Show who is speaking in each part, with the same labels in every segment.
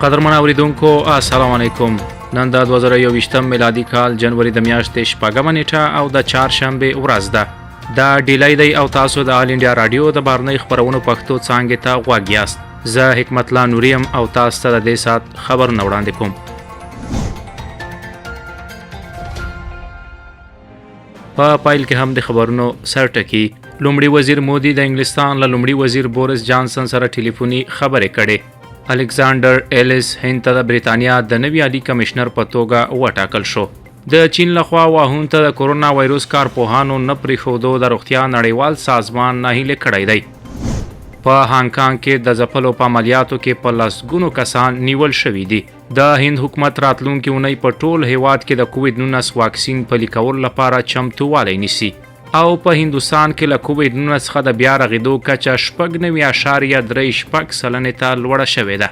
Speaker 1: قدرمن اوریدونکو السلام علیکم. نن د 2021 میلادي کال جنوري د میاشتې شپږمه نیټه او د چهارشنبه ورځ ده. دا ډیلی دی او تاسو د آل انډیا رادیو د بهرنۍ خپرونو پښتو څانګې ته غوږ یاست. زه حکمت الله نوریم او تاسو ته د دې سات خبرونه وړاندې کوم. په پایل کې هم د خبرونو سرټکی. لومړي وزیر مودي د انګلستان له لومړي وزیر بوریس جانسن سره ټلیفوني خبرې کړې. الکساندر ایلیس هند ته د بریتانیا د نوي عالی کمشنر په توګه وټاکل شو. د چین لخوا واهون ته د کورونا وایروس کارپوهانو نه پرېښودو د روغتیا نړیوال سازمان ناهیلی کړی دی. په هانګ کانګ کې د ځپلو په عملیاتو کې په لسګونو کسان نیول شوي دي. د هند حکومت راتلونکي اونۍ په ټول هیواد کې د کووډ-19 واکسین پلي کولو لپاره چمتووالی نیسي او په هندوستان کې له کووډ-19 څخه د بیا رغېدو کچه 6.36% ته لوړه شوې ده.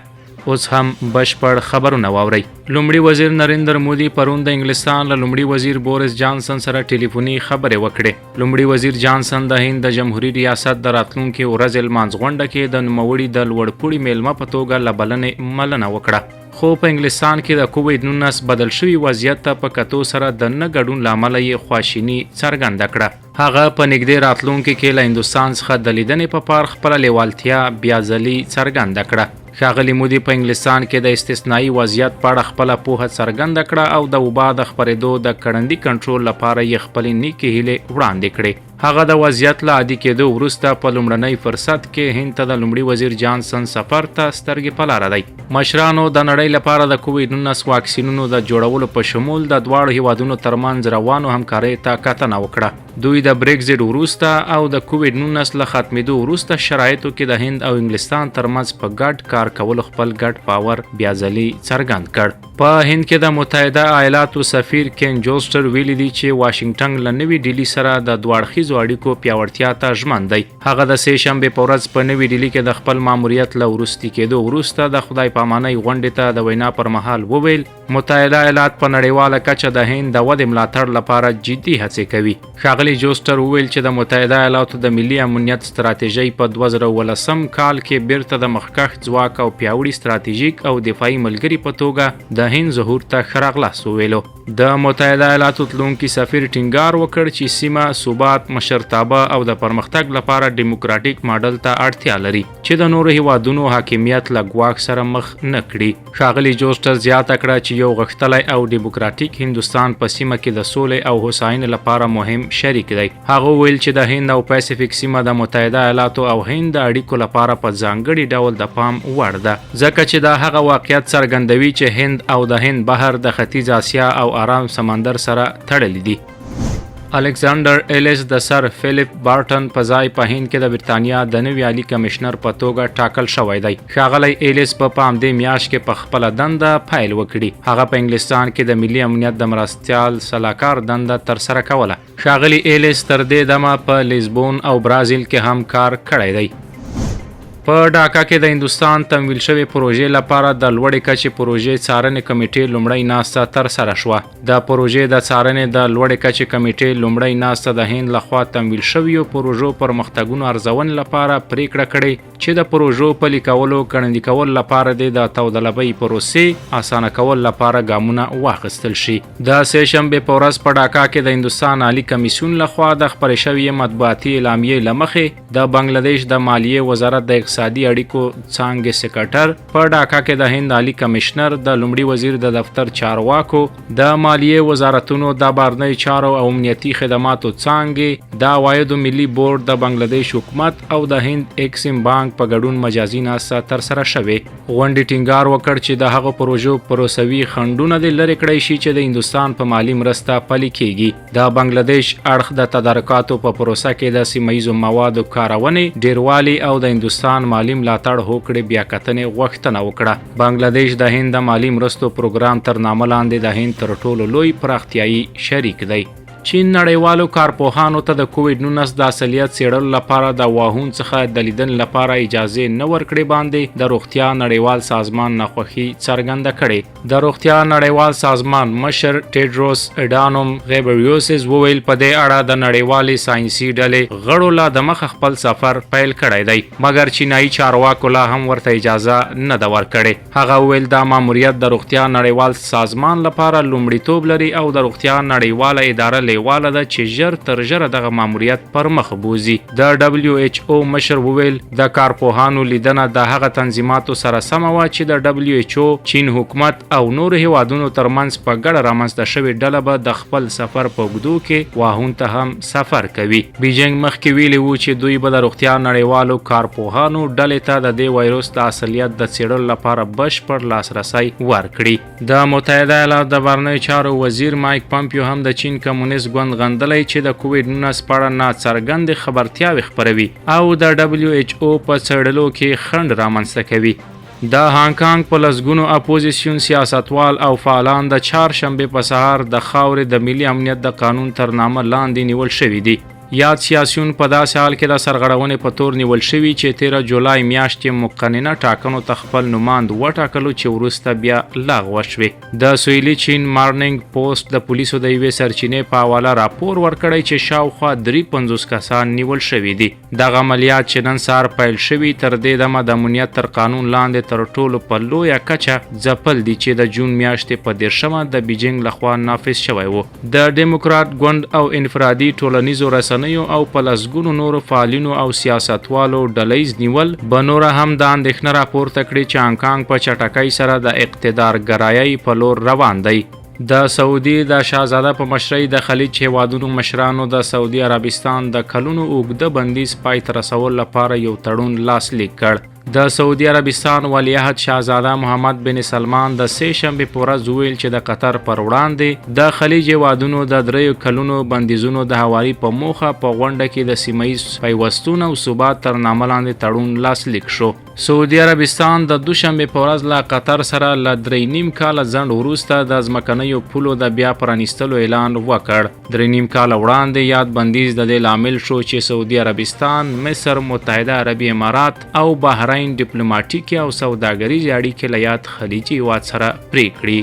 Speaker 1: اوس هم بشپړ خبرونه واورئ. لومړي وزیر نریندر مودي پرون د انګلستان له لومړي وزیر بوریس جانسن سره ټلیفوني خبرې وکړې. لومړي وزیر جانسن د هند د جمهوریت ریاست د راتلونکي ورځې لمانځ غونډه کې د نوموړي د لوړپوړي میلمه په توګه له بلنې مننه وکړه. خو په انګلستان کې د کووډ-19 بدل شوي وضعیت ته په کتو سره د نه ګډون له امله یې خواشیني څرګنده کړه. هغه په نږدې راتلونکي کې له هندوستان څخه د لیدنې په پار خپله لیوالتیا بیا ځلي څرګنده کړه. ښاغلي مودي په انګلستان کې د استثنایي وضعیت په اړه خپله پوهه څرګنده کړه او د وبا د خپرېدو د ګړندي کنټرول لپاره یې خپلې نیکې هیلې وړاندې کړې. هغه د وضعیت له عادي کېدو وروسته په لومړنۍ فرصت کې هند ته د لومړي وزیر جانسن سفر ته سترګې په لاره دی. مشرانو د نړۍ لپاره د کووډ-19 واکسینونو د جوړولو په شمول د دواړو هیوادونو ترمنځ روانو همکارۍ ته کتنه وکړه. دوی د بریکزیټ وروسته او د کووډ-19 له ختمېدو وروسته شرایطو کې د هند او انګلستان ترمنځ په ګډ کار کولو خپل ګډ باور بیا ځلي څرګند کړ. په هند کې د متحده ایالاتو سفیر کین جوسټر ویلي دی چې واشنګټن له نوي ډیلي سره د دوه اړخیزو اړیکو پیاوړتیا ته ژمن دی. هغه د سې شنبې په ورځ په نوي ډیلي کې د خپل ماموریت له وروستي کېدو وروسته د خدای پامانۍ غونډې ته د وینا پر مهال وویل متحده ایالات په نړیواله کچه د هند د ودې ملاتړ لپاره جدي هڅې کوي. ښاغلي جوسټر وویل چې د متحده ایالاتو د ملي امنیت ستراتیژۍ په 2019 کال کې بیرته د مخکښ ځواک او پیاوړي ستراتیژیک او دفاعي ملګري په توګه د هند ظهور ته ښه راغلاست وویلو. د متحده ایالاتو تلونکي سفیر ټینګار وکړ چې سیمه ثبات، مشرتابه او د پرمختګ لپاره ډیموکراټیک ماډل ته اړتیا لري چې د نورو هیوادونو حاکمیت له ګواښ سره مخ نه کړي. ښاغلي جوسټر زیاته کړه چې یو غښتلی او ډیموکراټیک هندوستان په سیمه کې د سولې او هوساینې لپاره مهم شریک دی. هغه ویل چې د هند او پیسفیک سیمه د متحده ایالاتو او هند د اړیکو لپاره په ځانګړي ډول د پام وړ ده ځکه چې دا هغه واقعیت څرګندوي چې هند او د هند بحر د ختیځ اسیا او آرام سمندر سره تړلي دي. الکساندر ایلیس د سر فلیپ بارټن په ځای په هند کې د بریتانیا د نوي عالی کمشنر په توګه ټاکل شوی دی. ښاغلی ایلیس په همدې میاشت کې په خپله دنده پیل وکړي. هغه په انګلستان کې د ملي امنیت د مرستیال سلاکار دنده ترسره کوله. ښاغلي ایلیس تر دې دمه په لیزبون او برازیل کې هم کار کړی دی. په ډاکا کې د هندوستان تمویل شوې پروژې لپاره د لوړې کچې پروژې څارنې کمیټې لومړۍ ناسته ترسره شوه. د پروژې د څارنې د لوړې کچې کمیټې لومړۍ ناسته د هند لخوا تمویل شویو پروژو پرمختګونو ارزونې لپاره پریکړه کړې چې د پروژو پلي کولو ګړندي کولو لپاره د تودلبۍ پروسې اسانه کولو لپاره ګامونه واخیستل شي. د سې شنبې په ورځ په ډاکا کې د هندوستان عالی کمیسیون لخوا د خپرې شوې مطبوعاتي اعلامیې له مخې د بنګلادیش د مالیې وزارت د اقتصادي اړیکو څانګې سکرټر په ډاکا کې د هند عالی کمشنر، د لومړي وزیر د دفتر چارواکو، د مالیې وزارتونو د بهرنیو چارو او امنیتي خدماتو څانګې، د عوایدو ملي بورډ، د بنګلادیش حکومت او د هند ایکسیم بانک په ګډون مجازي ناسته ترسره شوې. غونډې ټینګار وکړ چې د هغو پروژو پروسوي خنډونه دې لرې کړی شي چې د هندوستان په مالي مرسته پلي کیږي. د بنګلادیش اړخ د تدارکاتو په پروسه کې د سیمه ییزو موادو کارونې ډیروالي او د هندوستان مالي ملاتړ هوکړې بیاکتنې غوښتنه وکړه. بنګلادیش د هند د مالي مرستو پروګرام تر نامه لاندې د هند تر ټولو لوی پراختیایي شریک دی چین نړیوالو کارپوهانو ته د کووډ-19 د اصلیت څېړلو لپاره د واهون څخه د لیدنې لپاره اجازه نه ورکړې باندې د روغتیا نړیوال سازمان ناخوښي څرګنده کړې. د روغتیا نړیوال سازمان مشر ټیډروس اډانوم غیبریوسس وویل په دې اړه د نړیوالې ساینسي ډلې غړو لا د مخه خپل سفر پیل کړی دی، مګر چینایي چارواکو لا هم ورته اجازه نه ده ورکړې. هغه وویل دا ماموریت د روغتیا نړیوال سازمان لپاره لومړیتوب لري او د روغتیا نړیواله اداره لیواله ده چې ژر تر ژره دغه ماموریت پر مخ بوزي. د WHO مشر وویل د کارپوهانو لیدنه د هغه تنظیماتو سره سمه وه چې د WHO، چین حکومت او نورو هیوادونو ترمنځ په ګډه رامنځته شوې ډله به د خپل سفر په اوږدو کې واهون ته هم سفر کوي. بیجینګ مخکې ویلي وو چې دوی به د روغتیا نړیوالو کارپوهانو ډلې ته د دې وایروس د اصلیت د څېړلو لپاره بشپړ لاسرسی ورکړي. د متحده ایالاتو د بهرنیو چارو وزیر مایک پامپیو هم د چین کمونیست ګوند غندلی چې د کووډ-19 په اړه ناڅرګندې خبرتیاوې خپروي او د WHO په څېړلو کې خنډ رامنځته کوي. د هانګ کانګ په لسګونو اپوزیسیون سیاستوال او فعالان د چهارشنبې په سهار د خاورې د ملي امنیت د قانون تر نامه لاندې نیول شوي دي. یاد سیاسیون په داسې حال کې د سرغړونې په تور نیول شوي چې 13 جولای میاشتې مقننه ټاکنو ته خپل نوماند وټاکلو چې وروسته بیا لغوه شوې. د سویلي چین مارننګ پوسټ د پولیسو د یوې سرچینې په حواله راپور ورکړی چې شاوخوا 53 کسان نیول شوي دي. دغه عملیات چې نن سهار پیل شوي تر دې دمه د امنیت تر قانون لاندې تر ټولو په لویه کچه ځپل دي چې د جون میاشتې په 10مه د بیجینګ لخوا نافذ شوی و. د ډیموکرات ګوند او انفرادي ټولنیزو رسنیو او په لسګونو نورو فعالینو او سیاستوالو ډلیز نیول به نوره هم د اندېښنه راپورته کړي چې هانګ کانګ په چټکۍ سره د اقتدار ګرایۍ په لور روان دی. د سعودي د شاهزاده په مشرۍ د خلیج هیوادونو مشرانو د سعودي عربستان د کلونو اوږده بندیز پای ته رسولو لپاره یو تړون لاسلیک کړ. د سعودي عربستان ولیعهد شاهزاده محمد بن سلمان د سه شنبې په ورځ وویل چې د قطر پر وړاندې د خلیج هیوادونو د 3 کلونو بندیزونو د هواري په موخه په غونډه کې د سیمه‌ییز پیوستون او ثبات تر نامه لاندې تړون لاسلیک شو. سعودي عربستان د دوشنبې په ورځ له قطر سره له 3.5 کاله ځنډ وروسته د ځمکنیو پولو د بیا پرانیستلو اعلان وکړ. 3.5 کاله وړاندې یاد بندیز د دې لامل شو چې سعودي عربستان، مصر، متحده عربي امارات او بحرین ډیپلوماټیکي او سوداګریزې اړیکې له یاد خلیجي هیواد سره پرې کړي.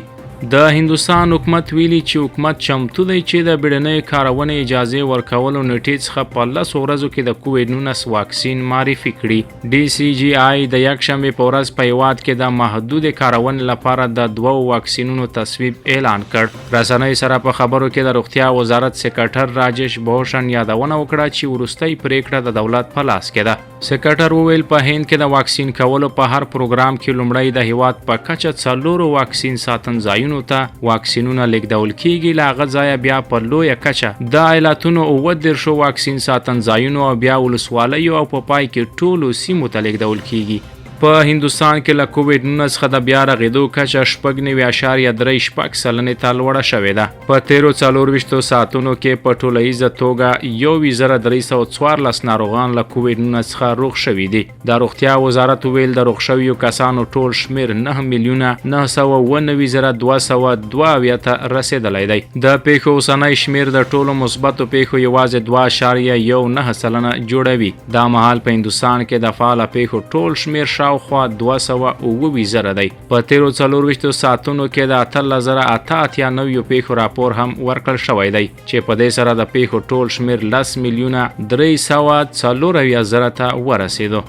Speaker 1: د هندوستان حکومت ویلي چې حکومت چمتو دی چې د بیړنۍ کارونې اجازه ورکولو نیټې څخه په 10 ورځو کې د کووډ-19 واکسین معرفي کړي. DCGI د یکشنبې په ورځ په هیواد کې د محدود کارونې لپاره د 2 واکسینونو تصویب اعلان کړ. رسنۍ سره په خبرو کې د روغتیا وزارت سکرټر راجیش بھوشن یادونه وکړه چې وروستۍ پریکړه د دولت په لاس کې ده. سکرټر وویل په هند کې د واکسین کولو په هر پروګرام کې لومړی د هیواد په کچه 4 واکسین ساتن ځایونه ته واکسینونه لیږدول کیږي. له هغه ځایه بیا په لویه کچه د ایالتونو 19 واکسین ساتن ځایونو او بیا ولسوالیو او په پای کې ټولو سیمو ته لیږدول کیږي. په هندوستان کې له کووډ-19 څخه د بیا رغېدو کچه 9.36 سلنې ته لوړه شوې ده. په 13 ساعتونو کې په ټولیزه توګه 1314 ناروغان له کووډ-19 څخه روغ شوي دي. د روغتیا وزارت ویل د روغ شویو کسانو ټول شمیر 9,919,202 ته رسېدلی دی. د پیښو اوسنی شمیر د ټولو مثبتو پیښو یوازې 2.19 سلنه جوړوي. دا مهال په هندوستان کې د فعاله پیښو ټول شمیر شاوخوا 228,000 دی. په 13 ساعتونو کې د 18,889 پیښو راپور هم ورکړل شوی دی چې په دې سره د پیښو ټول شمیر 10,344,000 ته ورسېدو.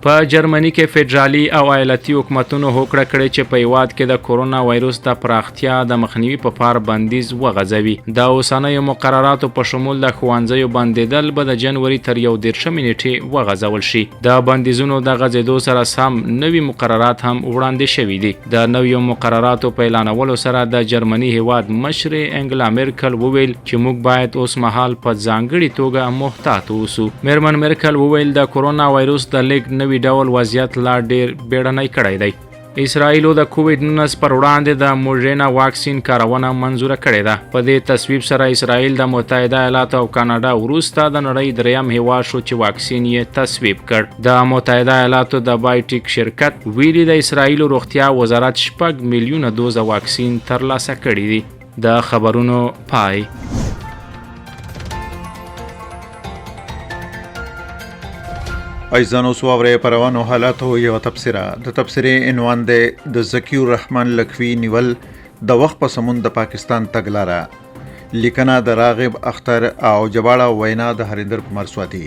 Speaker 1: په جرمني کې فدرالي او ایالتي حکومتونو هوکړه کړې چې په هیواد کې د کورونا وایروس د پراختیا د مخنیوي په پار بندیز وغځوي. د اوسنیو مقرراتو په شمول د ښوونځیو بندیدل به د جنوري تر 11 نیټې وغځول شي. د بندیزونو د غځېدو سره سم نوي مقررات هم وړاندې شوي دي. د نویو مقرراتو په اعلانولو سره د جرمني هیواد مشر انګلا میرکل وویل چې موږ باید اوس مهال په ځانګړي توګه محتاط اوسو. میرمن میرکل وویل د کورونا وایروس د لیږد نوي ډول وضعیت لا ډیر بیړنی کړی دی. اسرائیلو د کووډ-19 پر وړاندې د موډرنا واکسین کارونه منظوره کړې ده. په دې تصویب سره اسرائیل د متحده ایالاتو او کاناډا وروسته د نړۍ دریم هیواد شو چې واکسین یې تصویب کړ. د متحده ایالاتو د بایوټیک شرکت ویلي د اسرائیلو روغتیا وزارت 6 میلیونه دوزه واکسین ترلاسه کړي دي. د خبرونو پای.
Speaker 2: عزیزانو سوابره پروانو حالاتو یو تبصره د تبصرې عنوان دی د ذکی الرحمن لکوي نیول د وخت په سمون د پاکستان تګلاره لیکنه د راغب اختر او جباړه وینا د هریندر کمار سواتی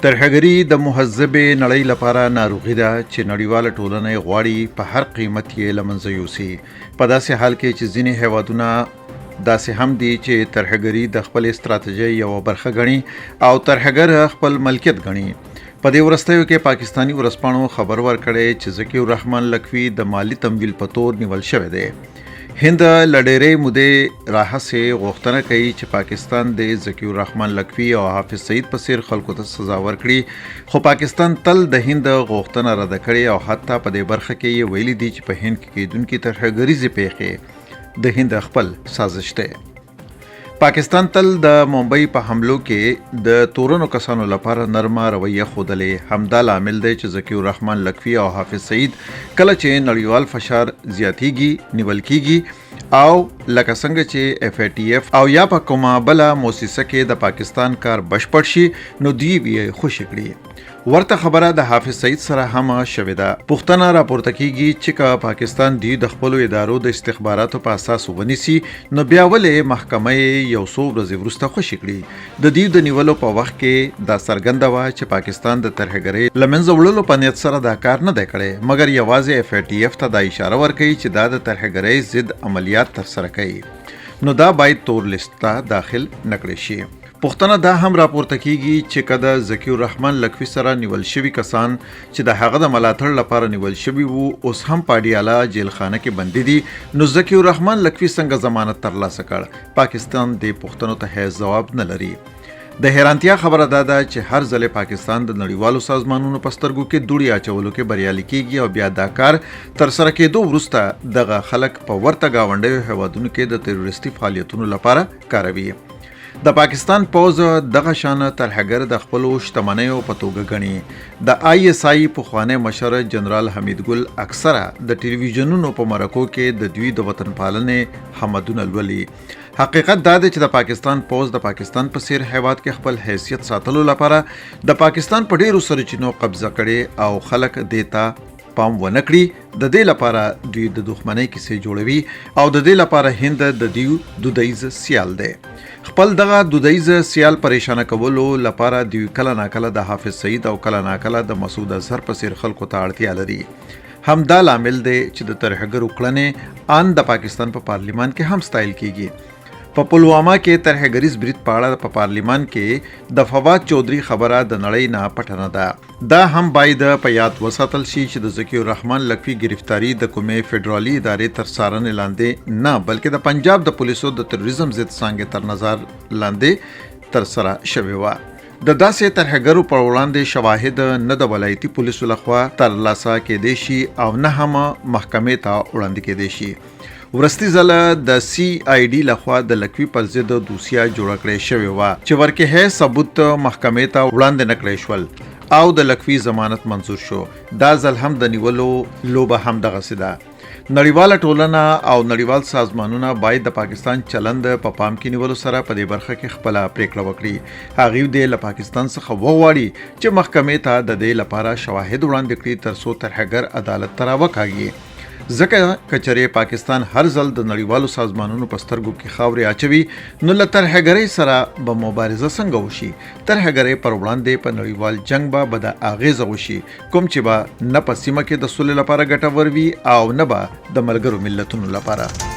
Speaker 2: ترهګری د مهذب نړۍ لپاره ناروغي ده چې نړیواله ټولنه غواړي په هر قیمت یې لمنځه یوسي په داسې حال کې چې ځینې هیوادونه داسې هم دي چې ترهګری د خپل استراتیژي یو برخه غني او ترهګر خپل ملکیت غني په دې ورستیو کې پاکستانی ورسپانو خبر ورکړی چې ذکی الرحمن لکوي د مالی تمویل په تور نیول شوی دی هند لډېرې مودې راهسې غوښتنه کوي چې پاکستان د ذکی الرحمن لکوي او حافظ سعید په څیر خلکو ته سزا ورکړي خو پاکستان تل د هند غوښتنه رد کړې او حتی په دې برخه کې یې ویلي دي چې په هند کې کېدونکي ترهګریزې پیښې د هند خپل سازش دی پاکستان تل د ممبئی په حملو کې د تورنو کسانو لپاره نرمه رویه خودلې همدا لامل دی چې ذکی الرحمن لکوي او حافظ سعید کله چې نړیوال فشار زیاتیږي نیول کیږي او لکه څنګه چې اف ای ټی اف او یا په کومه بله موسسه کې د پاکستان کار بشپړ شي نو دوی یې خوشي کړي ورته خبره د حافظ سعید سره هم شوې ده پوښتنه راپورته کیږي چې که پاکستان دی د خپل ادارو د استخباراتو په اساس ونیسي نو بیا ولې محکمه یو څو ورځې وروسته خوشي کړي د دې د نیولو په وخت کې دا څرګنده وه چې پاکستان د ترهګرۍ له منځه وړلو په نیت سره دا کار نه دی کړی مګر یوازې اف ای ټی اف ته دا اشاره ورکوي چې دا د ترهګرۍ ضد عملیات ترسره کوي نو دا باید تور لیست ته داخل نکړی شي پښتنه دا هم راپورته کیږي چې کله ذکی الرحمن لکوي سره نیول شوی کسان چې د هغه د ملاتړ لپاره نیول شوی وو اوس هم پاډیاله جیل خانه کې بندي دي نو ذکی الرحمن لکوي څنګه ضمانت ترلاسه کړ پاکستان د پښتنو ته هیڅ ځواب نه لري د حیرانتیا خبره ده چې هر ځل پاکستان د نړیوالو سازمانونو په سترګو کې دوړې اچولو کې بریالي کیږي او بیا دا کار تر سره کېدو وروسته دغه خلک په ورته گاونډیو هیوادونو کې د تروریستي فعالیتونو لپاره کاروي د پاکستان پوز دغه شان ترهګر د خپل شتمنیو په توګه غني د آی اس آی پخوانی مشر جنرال حمید ګل اکثره د ټلویزیونونو په مرکو کې د دوی د وطن پالنې حمدونه لولي حقیقت دا دی چې د پاکستان پوز د پاکستان په سیر هیواد کې خپل حیثیت ساتلو لپاره د پاکستان په ډیرو سرچینو قبضه کړي او خلک دیتا پام ونکړي د دې لپاره دوی د دښمنۍ کیسې جوړوي او د دې لپاره هند د دیو دودیز سیال دی خپل دغه دودیز سیال پریشانه کولو لپاره دوی کله ناکله د حافظ سعید او کله ناکله د مسعود اظهر په څیر خلکو ته اړتیا لري همدا لامل دی چې د ترهګر کړنې ان د پاکستان په پارلیمان کې هم ستایل کیږي په پلواما کې ترهګریز برید په اړه په پارلیمان کې د فواد چودھری خبره د نړۍ نه پټه نه ده دا هم باید په یاد وساتل شي چې د ذکی الرحمن لکوي گرفتاری د کومې فدرالي ادارې تر څارنې لاندې نه بلکې د پنجاب د پولیسو د تروریزم ضد څانګې تر نظر لاندې تر سره شوې وه د داسې ترهګرو پر وړاندې شواهد نه د ولایتي پولیسو لخوا ترلاسه کېدی شي او نه هم محکمې ته وړاندې کېدی شي ورستی ځله د سی آی ډي لخوا د لکوي پر ضد دوسیه جوړه کړې شوې وه چې ورکې ثبوت محکمې ته وړاندې نه کړی شول او د لکوي ضمانت منظور شو دا ځل هم د نیولو لوبه هم دغسې ده نړیواله ټولنه او نړیوال سازمانونه باید د پاکستان چلند په پام کې نیولو سره په دې برخه کې خپله پریکړه وکړي هغوی دې له پاکستان څخه وغواړي چې محکمې ته د دې لپاره شواهد وړاندې کړي تر څو ترهګر عدالت ته راوکاږي ځکه کچره پاکستان هر ځل د نړیوالو سازمانونو په سترګو کې خاورې اچوي نو له ترهګرۍ سره به مبارزه څنګه وشي ترهګرۍ پر وړاندې په نړیوال جنگ به د اغیزه وشي کوم چې به نه په سیمه کې د سولې لپاره ګټور وي او نه به د ملګرو ملتونو لپاره